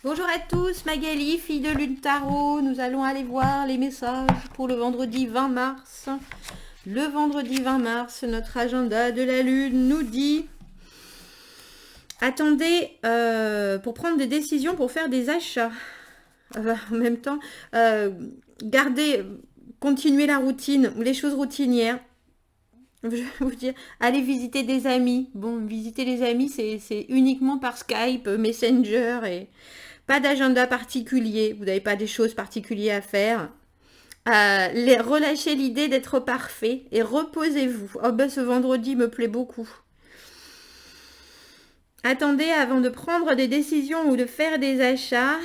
Bonjour à tous, Magali, fille de Lune Tarot. Nous allons aller voir les messages pour le vendredi 20 mars. Le vendredi 20 mars, notre agenda de la Lune nous dit attendez pour prendre des décisions, pour faire des achats. En même temps, gardez, continuez la routine, les choses routinières. Je vais vous dire, allez visiter des amis. Bon, visiter les amis, c'est uniquement par Skype, Messenger et pas d'agenda particulier. Vous n'avez pas des choses particulières à faire. Relâchez l'idée d'être parfait et reposez-vous. Oh ben, ce vendredi me plaît beaucoup. Attendez avant de prendre des décisions ou de faire des achats.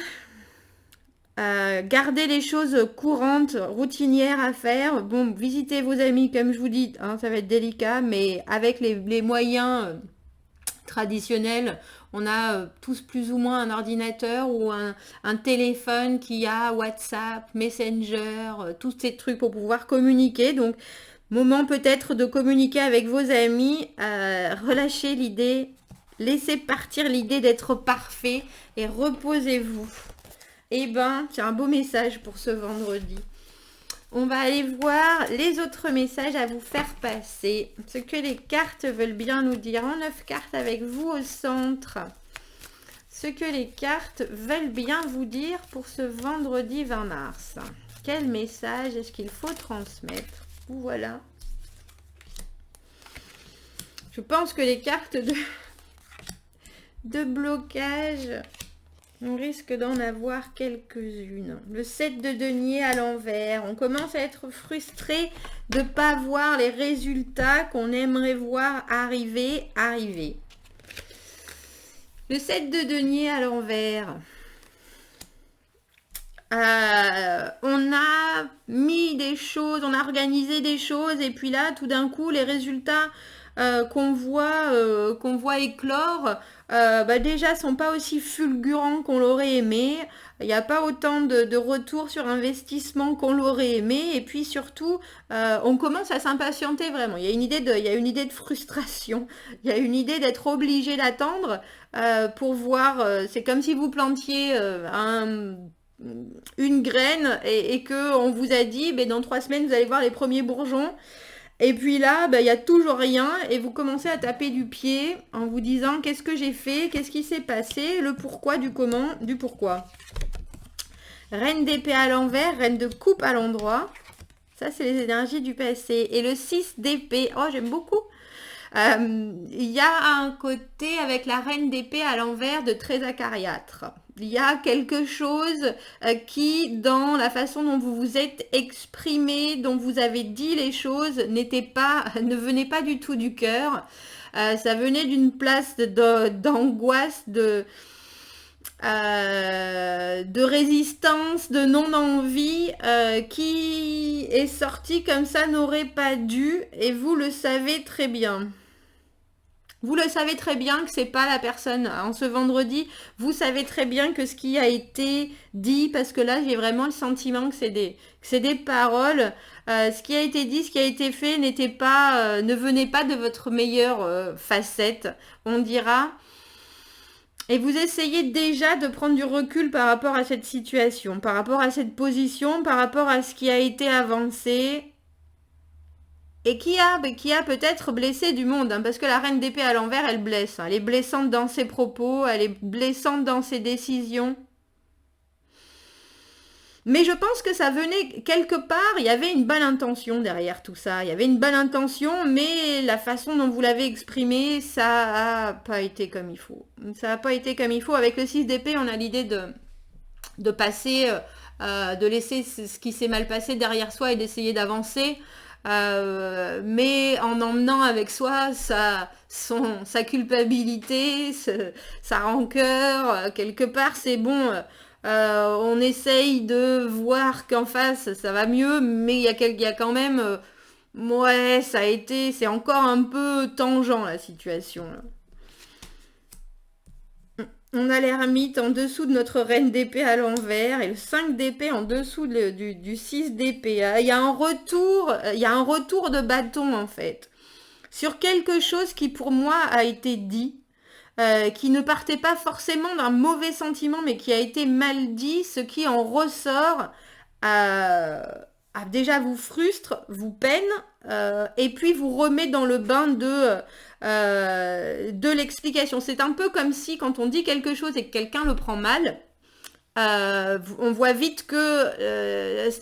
Gardez les choses courantes, routinières à faire. Bon, visitez vos amis, comme je vous dis, hein, ça va être délicat, mais avec les moyens traditionnels, on a tous plus ou moins un ordinateur ou un téléphone qui a WhatsApp, Messenger, tous ces trucs pour pouvoir communiquer. Donc, moment peut-être de communiquer avec vos amis, relâchez l'idée, laissez partir l'idée d'être parfait et reposez-vous. Eh ben, c'est un beau message pour ce vendredi. On va aller voir les autres messages à vous faire passer. Ce que les cartes veulent bien nous dire. En 9 cartes avec vous au centre. Ce que les cartes veulent bien vous dire pour ce vendredi 20 mars. Quel message est-ce qu'il faut transmettre? Voilà. Je pense que les cartes de blocage, on risque d'en avoir quelques-unes. Le 7 de denier à l'envers. On commence à être frustré de ne pas voir les résultats qu'on aimerait voir arriver. Le 7 de denier à l'envers. On a mis des choses, on a organisé des choses et puis là, tout d'un coup, les résultats qu'on voit éclore, déjà sont pas aussi fulgurants qu'on l'aurait aimé. Il n'y a pas autant de retour sur investissement qu'on l'aurait aimé. Et puis surtout, on commence à s'impatienter vraiment. Il y a une idée de frustration. Il y a une idée d'être obligé d'attendre pour voir. C'est comme si vous plantiez une graine et que on vous a dit, dans 3 semaines, vous allez voir les premiers bourgeons. Et puis là, il n'y a toujours rien et vous commencez à taper du pied en vous disant qu'est-ce que j'ai fait, qu'est-ce qui s'est passé, le pourquoi, du comment, du pourquoi. Reine d'épée à l'envers, reine de coupe à l'endroit. Ça, c'est les énergies du passé. Et le 6 d'épée, oh, j'aime beaucoup. Il y a un côté avec la reine d'épée à l'envers de très acariâtre. Il y a quelque chose qui, dans la façon dont vous vous êtes exprimé, dont vous avez dit les choses, ne venait pas du tout du cœur. Ça venait d'une place d'angoisse, de résistance, de non-envie qui est sortie comme ça n'aurait pas dû et vous le savez très bien. Vous le savez très bien que c'est pas la personne. En ce vendredi, vous savez très bien que ce qui a été dit, parce que là j'ai vraiment le sentiment que c'est des paroles. Ce qui a été dit, ce qui a été fait ne venait pas de votre meilleure facette, on dira. Et vous essayez déjà de prendre du recul par rapport à cette situation, par rapport à cette position, par rapport à ce qui a été avancé et qui a peut-être blessé du monde, hein, parce que la reine d'épée à l'envers, elle blesse. Hein, elle est blessante dans ses propos, elle est blessante dans ses décisions. Mais je pense que ça venait quelque part, il y avait une bonne intention derrière tout ça. Il y avait une bonne intention, mais la façon dont vous l'avez exprimé, ça a pas été comme il faut. Ça n'a pas été comme il faut. Avec le 6 d'épée, on a l'idée de passer, de laisser ce qui s'est mal passé derrière soi et d'essayer d'avancer. Mais en emmenant avec soi sa culpabilité, sa rancœur, quelque part c'est bon, on essaye de voir qu'en face ça va mieux, mais il y a quand même, ouais, c'est encore un peu tangent la situation là. On a l'ermite en dessous de notre reine d'épée à l'envers et le 5 d'épée en dessous du 6 d'épée. Il y a un retour de bâton en fait. Sur quelque chose qui pour moi a été dit. qui ne partait pas forcément d'un mauvais sentiment, mais qui a été mal dit, ce qui en ressort déjà vous frustre, vous peine, et puis vous remet dans le bain de l'explication. C'est un peu comme si quand on dit quelque chose et que quelqu'un le prend mal, on voit vite que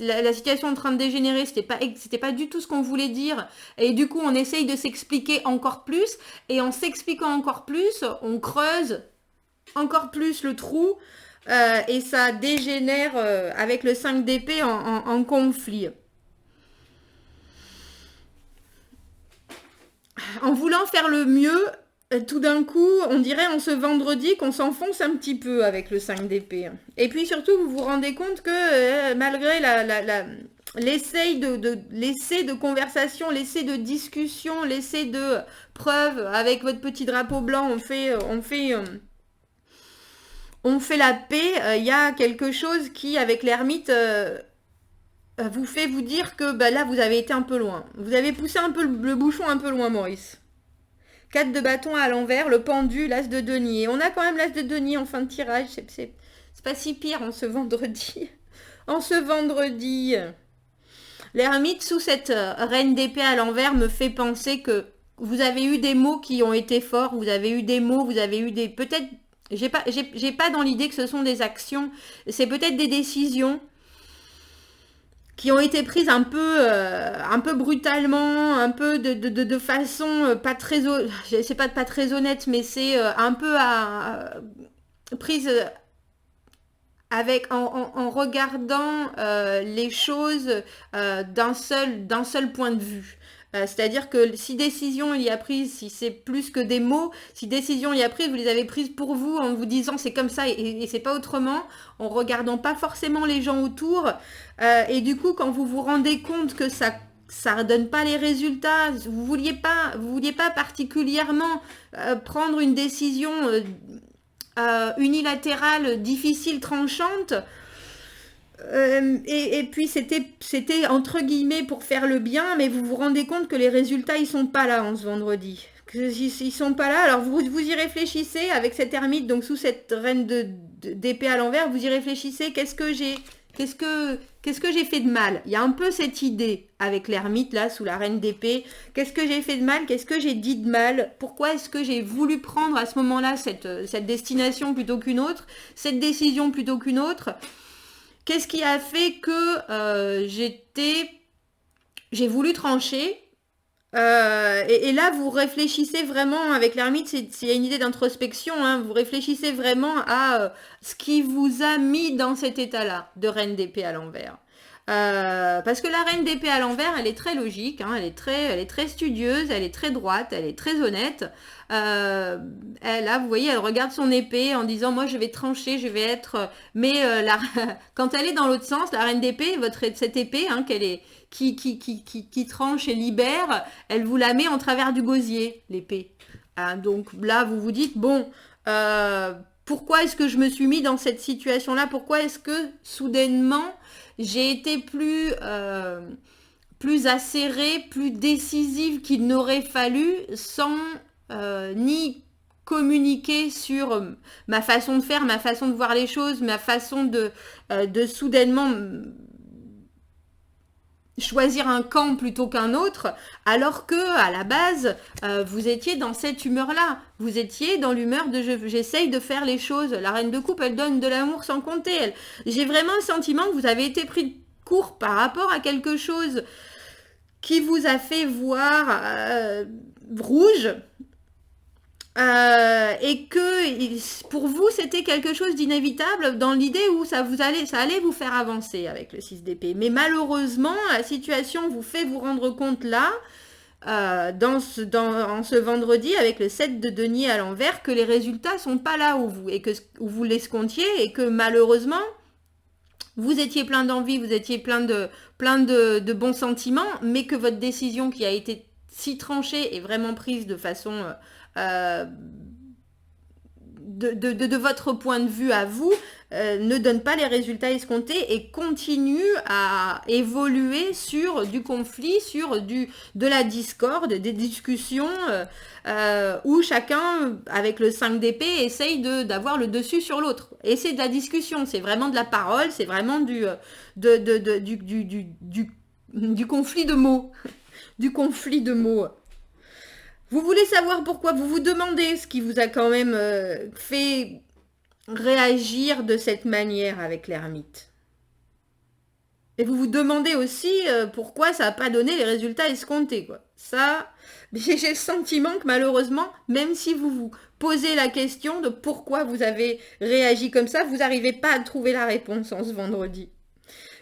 la situation est en train de dégénérer, c'était pas du tout ce qu'on voulait dire, et du coup on essaye de s'expliquer encore plus, et en s'expliquant encore plus, on creuse encore plus le trou, et ça dégénère avec le 5 d'épée en conflit. En voulant faire le mieux, tout d'un coup, on dirait en ce vendredi qu'on s'enfonce un petit peu avec le 5 d'épée. Et puis surtout, vous vous rendez compte que malgré l'essai de conversation, l'essai de discussion, l'essai de preuve, avec votre petit drapeau blanc, on fait la paix. Il y a quelque chose qui, avec l'ermite, vous fait vous dire que là, vous avez été un peu loin. Vous avez poussé un peu le bouchon un peu loin, Maurice. 4 de bâton à l'envers, le pendu, l'as de denier. On a quand même l'as de denier en fin de tirage. C'est pas si pire en ce vendredi. En ce vendredi. L'ermite sous cette reine d'épée à l'envers me fait penser que vous avez eu des mots qui ont été forts. Vous avez eu des mots, vous avez eu des... Peut-être... J'ai pas dans l'idée que ce sont des actions. C'est peut-être des décisions qui ont été prises un peu brutalement, un peu de façon pas très, c'est pas très honnête, mais c'est un peu prise avec en regardant les choses d'un seul point de vue. C'est-à-dire que si décision il y a prise, si c'est plus que des mots, si décision il y a prise, vous les avez prises pour vous en vous disant c'est comme ça et c'est pas autrement, en regardant pas forcément les gens autour. Et du coup, quand vous vous rendez compte que ça donne pas les résultats, vous vouliez pas particulièrement prendre une décision unilatérale, difficile, tranchante. Et puis c'était entre guillemets pour faire le bien, mais vous vous rendez compte que les résultats ils sont pas là en ce vendredi. Ils sont pas là, alors vous y réfléchissez avec cette ermite, donc sous cette reine d'épée à l'envers, vous y réfléchissez, qu'est-ce que j'ai fait de mal? Il y a un peu cette idée avec l'ermite là sous la reine d'épée. Qu'est-ce que j'ai fait de mal? Qu'est-ce que j'ai dit de mal? Pourquoi est-ce que j'ai voulu prendre à ce moment-là cette destination plutôt qu'une autre, cette décision plutôt qu'une autre? Qu'est-ce qui a fait que j'ai voulu trancher? Et là, vous réfléchissez vraiment, avec l'ermite, c'est une idée d'introspection, hein, vous réfléchissez vraiment à ce qui vous a mis dans cet état-là, de reine d'épée à l'envers. Parce que la reine d'épée à l'envers, elle est très logique, hein, elle est très studieuse, elle est très droite, elle est très honnête. Là, vous voyez, elle regarde son épée en disant, moi, je vais trancher, je vais être... Mais quand elle est dans l'autre sens, la reine d'épée, cette épée, hein, qui tranche et libère, elle vous la met en travers du gosier, l'épée. Donc là, vous vous dites, bon... pourquoi est-ce que je me suis mis dans cette situation-là? Pourquoi est-ce que soudainement j'ai été plus acérée, plus décisive qu'il n'aurait fallu sans ni communiquer sur ma façon de faire, ma façon de voir les choses, ma façon de soudainement choisir un camp plutôt qu'un autre, alors que à la base vous étiez dans cette humeur-là, vous étiez dans l'humeur de j'essaye de faire les choses. La reine de coupe, elle donne de l'amour sans compter. J'ai vraiment le sentiment que vous avez été pris de court par rapport à quelque chose qui vous a fait voir rouge. Et que pour vous c'était quelque chose d'inévitable dans l'idée où ça allait vous faire avancer avec le 6 d'épée. Mais malheureusement, la situation vous fait vous rendre compte là, en ce vendredi avec le 7 de denier à l'envers, que les résultats sont pas là où vous les escomptiez, et que malheureusement vous étiez plein d'envie, vous étiez plein de bons sentiments, mais que votre décision qui a été si tranchée est vraiment prise de façon de votre point de vue à vous, ne donne pas les résultats escomptés et continue à évoluer sur du conflit, sur de la discorde, des discussions où chacun, avec le 5 d'épée, essaye d'avoir le dessus sur l'autre. Et c'est de la discussion, c'est vraiment de la parole, c'est vraiment du conflit de mots. Du conflit de mots. Vous voulez savoir pourquoi, vous vous demandez ce qui vous a quand même fait réagir de cette manière avec l'ermite. Et vous vous demandez aussi pourquoi ça n'a pas donné les résultats escomptés, quoi. Ça, j'ai le sentiment que malheureusement, même si vous vous posez la question de pourquoi vous avez réagi comme ça, vous n'arrivez pas à trouver la réponse en ce vendredi.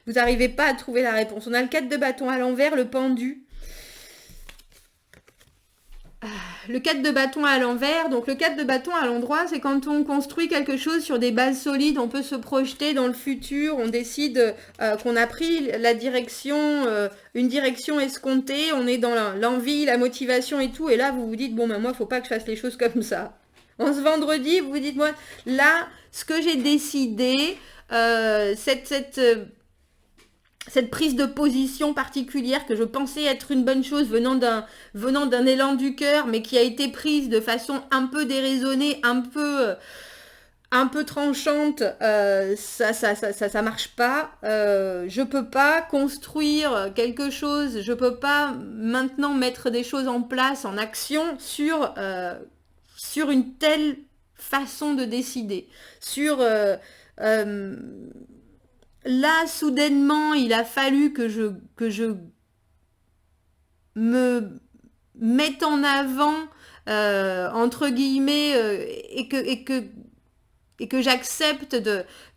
Vous n'arrivez pas à trouver la réponse. On a le 4 de bâton à l'envers, le pendu. Le 4 de bâton à l'envers, donc le 4 de bâton à l'endroit, c'est quand on construit quelque chose sur des bases solides, on peut se projeter dans le futur, on décide qu'on a pris la direction, une direction escomptée, on est dans l'envie, la motivation et tout, et là vous vous dites, bon ben moi, faut pas que je fasse les choses comme ça. En ce vendredi, vous vous dites, moi, là, ce que j'ai décidé, cette prise de position particulière que je pensais être une bonne chose venant d'un élan du cœur, mais qui a été prise de façon un peu déraisonnée, un peu tranchante, ça marche pas. Je peux pas construire quelque chose, je peux pas maintenant mettre des choses en place, en action sur une telle façon de décider, là, soudainement, il a fallu que je me mette en avant, entre guillemets, et que j'accepte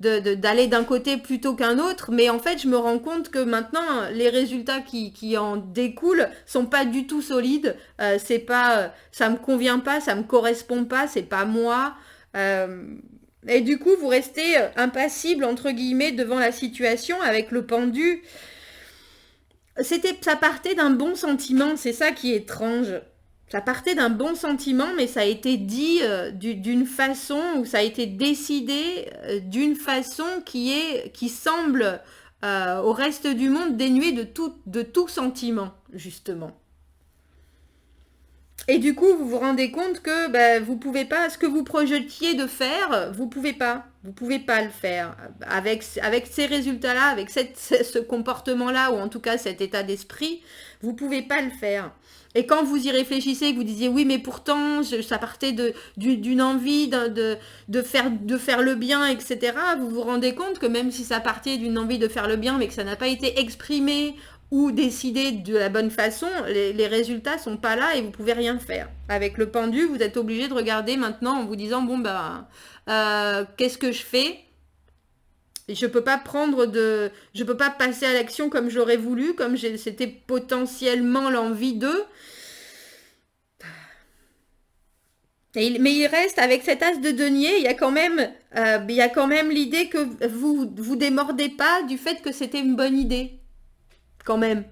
d'aller d'un côté plutôt qu'un autre. Mais en fait, je me rends compte que maintenant, les résultats qui en découlent sont pas du tout solides. C'est pas, ça me convient pas, ça me correspond pas, c'est pas moi. Et du coup, vous restez impassible, entre guillemets, devant la situation avec le pendu. Ça partait d'un bon sentiment, c'est ça qui est étrange. Ça partait d'un bon sentiment, mais ça a été dit d'une façon, ou ça a été décidé d'une façon qui semble au reste du monde dénuée de tout sentiment, justement. Et du coup, vous vous rendez compte que vous pouvez pas, ce que vous projetiez de faire, vous pouvez pas le faire. Avec ces résultats-là, avec ce comportement-là, ou en tout cas cet état d'esprit, vous pouvez pas le faire. Et quand vous y réfléchissez, que vous disiez oui, mais pourtant, ça partait d'une envie de faire le bien, etc., vous vous rendez compte que même si ça partait d'une envie de faire le bien, mais que ça n'a pas été exprimé ou décider de la bonne façon, les résultats sont pas là et vous pouvez rien faire. Avec le pendu, vous êtes obligé de regarder maintenant en vous disant bon qu'est-ce que je fais? Je peux pas je peux pas passer à l'action comme j'aurais voulu, comme c'était potentiellement l'envie d'eux. Mais il reste, avec cet as de denier, il y a quand même l'idée que vous démordez pas du fait que c'était une bonne idée. Quand même.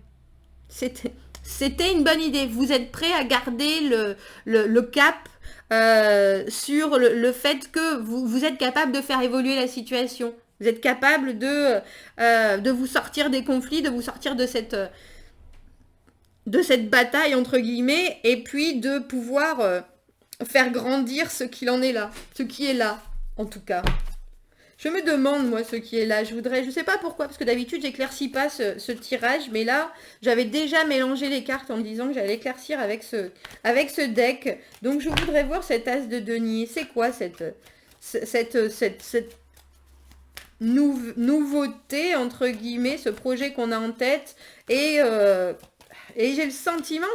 C'était une bonne idée. Vous êtes prêt à garder le cap sur le fait que vous êtes capable de faire évoluer la situation. Vous êtes capable de vous sortir des conflits, de vous sortir de cette bataille, entre guillemets, et puis de pouvoir faire grandir ce qui est là, en tout cas. Je me demande, moi, ce qui est là. Je sais pas pourquoi, parce que d'habitude, j'éclaircis pas ce tirage, mais là, j'avais déjà mélangé les cartes en me disant que j'allais éclaircir avec ce deck. Donc, je voudrais voir cet as de denier. C'est quoi cette nouveauté, entre guillemets, ce projet qu'on a en tête? Et j'ai le sentiment,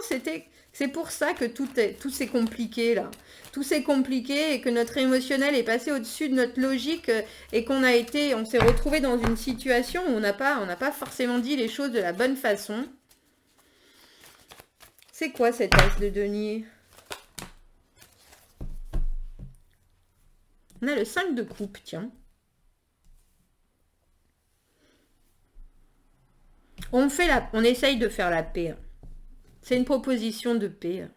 c'est pour ça que tout c'est compliqué, là. Tout c'est compliqué et que notre émotionnel est passé au-dessus de notre logique et on s'est retrouvé dans une situation où on n'a pas forcément dit les choses de la bonne façon. C'est quoi cet as de denier? On a le 5 de coupe, tiens. On essaye de faire la paix. C'est une proposition de paix.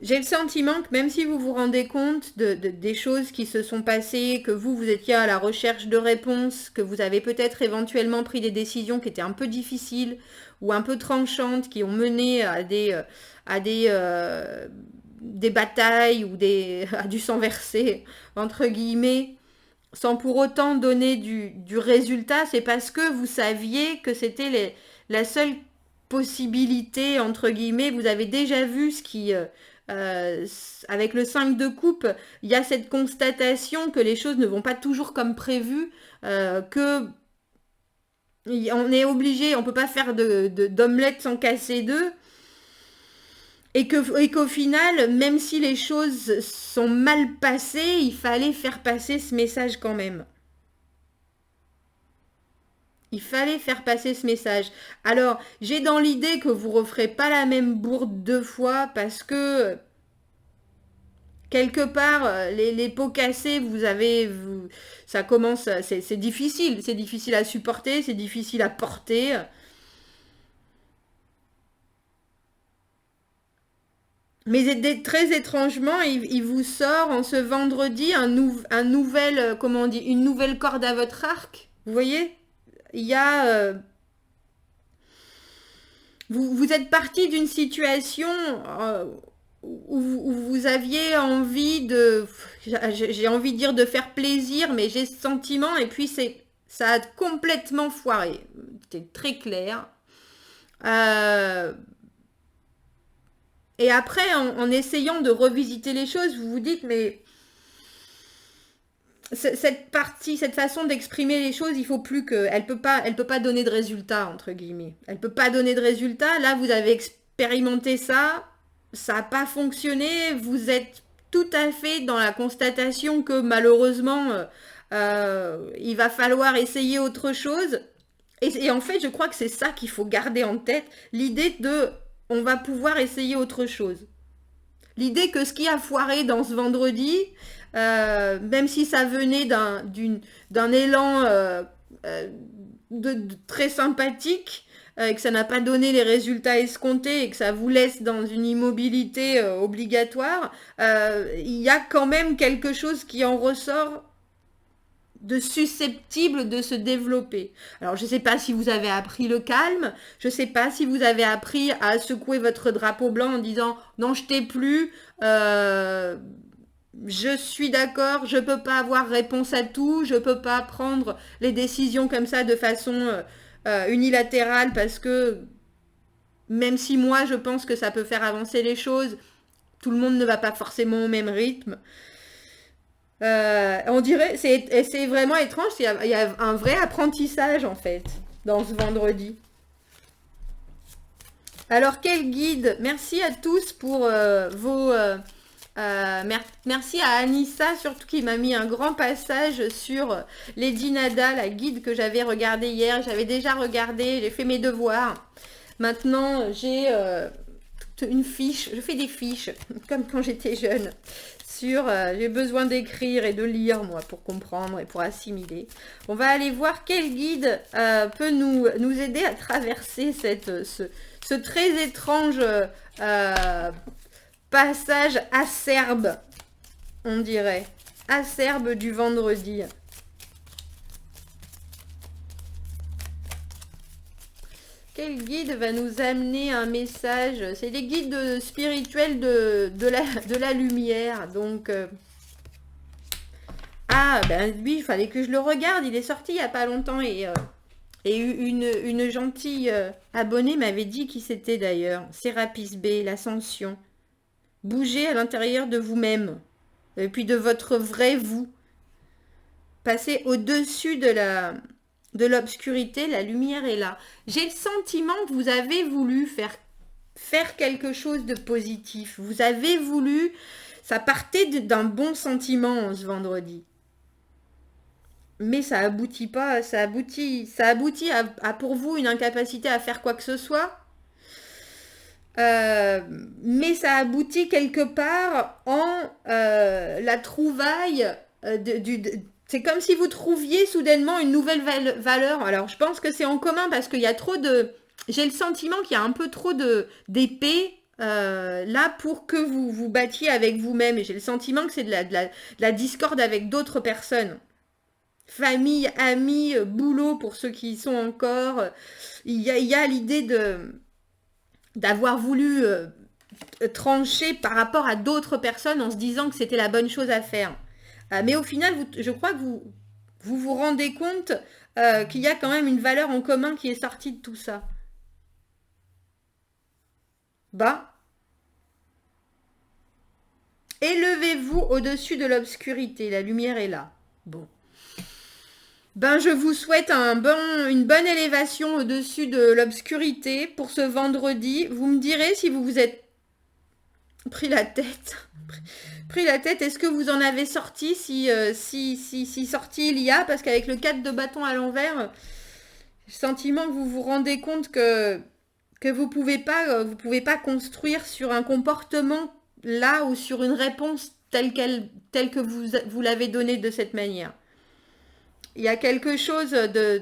J'ai le sentiment que même si vous vous rendez compte des choses qui se sont passées, que vous étiez à la recherche de réponses, que vous avez peut-être éventuellement pris des décisions qui étaient un peu difficiles ou un peu tranchantes, qui ont mené à des batailles ou à du sang versé, entre guillemets, sans pour autant donner du résultat, c'est parce que vous saviez que c'était la seule possibilité, entre guillemets. Vous avez déjà vu ce qui... avec le 5 de coupe, il y a cette constatation que les choses ne vont pas toujours comme prévu, que on est obligé, on peut pas faire d'omelette sans casser d'œufs, et qu'au final, même si les choses sont mal passées, il fallait faire passer ce message quand même. Il fallait faire passer ce message. Alors, j'ai dans l'idée que vous referez pas la même bourde deux fois parce que quelque part, les pots cassés, ça commence, c'est difficile à supporter, c'est difficile à porter. Mais très étrangement, il vous sort en ce vendredi un nouvel, comment on dit, une nouvelle corde à votre arc. Vous voyez? Il y a, vous êtes parti d'une situation où vous aviez envie j'ai envie de dire de faire plaisir, mais j'ai ce sentiment, et puis ça a complètement foiré. C'est très clair. Euh, et après, en essayant de revisiter les choses, vous vous dites, mais cette façon d'exprimer les choses, il faut plus que, elle peut pas donner de résultat, entre guillemets. Elle peut pas donner de résultat. Là, vous avez expérimenté ça, ça n'a pas fonctionné. Vous êtes tout à fait dans la constatation que malheureusement, il va falloir essayer autre chose. Et en fait, je crois que c'est ça qu'il faut garder en tête, l'idée de, on va pouvoir essayer autre chose. L'idée que ce qui a foiré dans ce vendredi, même si ça venait d'un élan très sympathique, et que ça n'a pas donné les résultats escomptés et que ça vous laisse dans une immobilité obligatoire, il y a quand même quelque chose qui en ressort de susceptible de se développer. Alors je ne sais pas si vous avez appris le calme, je ne sais pas si vous avez appris à secouer votre drapeau blanc en disant non, je t'ai plus, je suis d'accord, je ne peux pas avoir réponse à tout, je ne peux pas prendre les décisions comme ça de façon unilatérale, parce que même si moi je pense que ça peut faire avancer les choses, tout le monde ne va pas forcément au même rythme. On dirait, c'est vraiment étrange, il y a un vrai apprentissage en fait dans ce vendredi. Alors quel guide? Merci à tous pour merci à Anissa surtout qui m'a mis un grand passage sur Lady Nada, la guide que j'avais regardée hier. J'avais déjà regardé, j'ai fait mes devoirs. Maintenant j'ai une fiche, je fais des fiches comme quand j'étais jeune. J'ai besoin d'écrire et de lire, moi, pour comprendre et pour assimiler. On va aller voir quel guide peut nous aider à traverser ce très étrange passage acerbe, on dirait. Acerbe du vendredi. Quel guide va nous amener un message? C'est les guides spirituels de la lumière. Donc, ah, ben lui, il fallait que je le regarde. Il est sorti il n'y a pas longtemps et une gentille abonnée m'avait dit qui c'était d'ailleurs. Sérapis B, l'ascension. Bougez à l'intérieur de vous-même. Et puis de votre vrai vous. Passez au-dessus de l'obscurité, la lumière est là. J'ai le sentiment que vous avez voulu faire quelque chose de positif. Vous avez voulu... Ça partait d'un bon sentiment ce vendredi. Mais ça aboutit pas, ça aboutit à pour vous une incapacité à faire quoi que ce soit. Mais ça aboutit quelque part en la trouvaille c'est comme si vous trouviez soudainement une nouvelle valeur. Alors, je pense que c'est en commun parce qu'il y a trop de... J'ai le sentiment qu'il y a un peu trop d'épées là pour que vous vous battiez avec vous-même. Et j'ai le sentiment que c'est de la discorde avec d'autres personnes. Famille, amis, boulot pour ceux qui y sont encore. Il y a l'idée d'avoir voulu trancher par rapport à d'autres personnes en se disant que c'était la bonne chose à faire. Mais au final, je crois que vous rendez compte qu'il y a quand même une valeur en commun qui est sortie de tout ça. Bah, élevez-vous au-dessus de l'obscurité. La lumière est là. Bon. Ben, je vous souhaite une bonne élévation au-dessus de l'obscurité pour ce vendredi. Vous me direz si vous vous êtes pris la tête. Pris la tête, est-ce que vous en avez sorti si sorti il y a, parce qu'avec le 4 de bâton à l'envers, j'ai le sentiment que vous vous rendez compte que vous pouvez pas construire sur un comportement là ou sur une réponse telle que vous l'avez donnée de cette manière. Il y a quelque chose de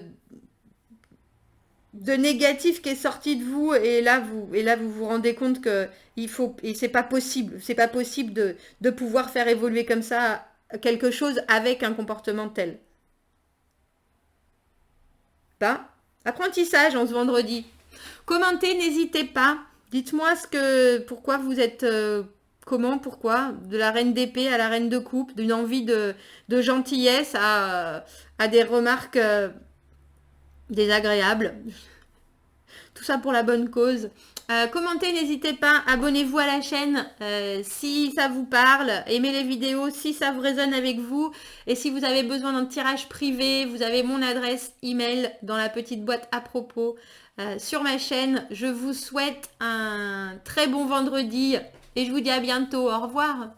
négatif qui est sorti de vous et là vous vous rendez compte que c'est pas possible de pouvoir faire évoluer comme ça quelque chose avec un comportement tel. Pas apprentissage en ce vendredi. Commentez, n'hésitez pas. Dites-moi pourquoi vous êtes pourquoi de la reine d'épée à la reine de coupe, d'une envie de gentillesse à des remarques désagréables. Tout ça pour la bonne cause. Commentez, n'hésitez pas. Abonnez-vous à la chaîne si ça vous parle. Aimez les vidéos si ça vous résonne avec vous. Et si vous avez besoin d'un tirage privé, vous avez mon adresse email dans la petite boîte à propos sur ma chaîne. Je vous souhaite un très bon vendredi et je vous dis à bientôt. Au revoir.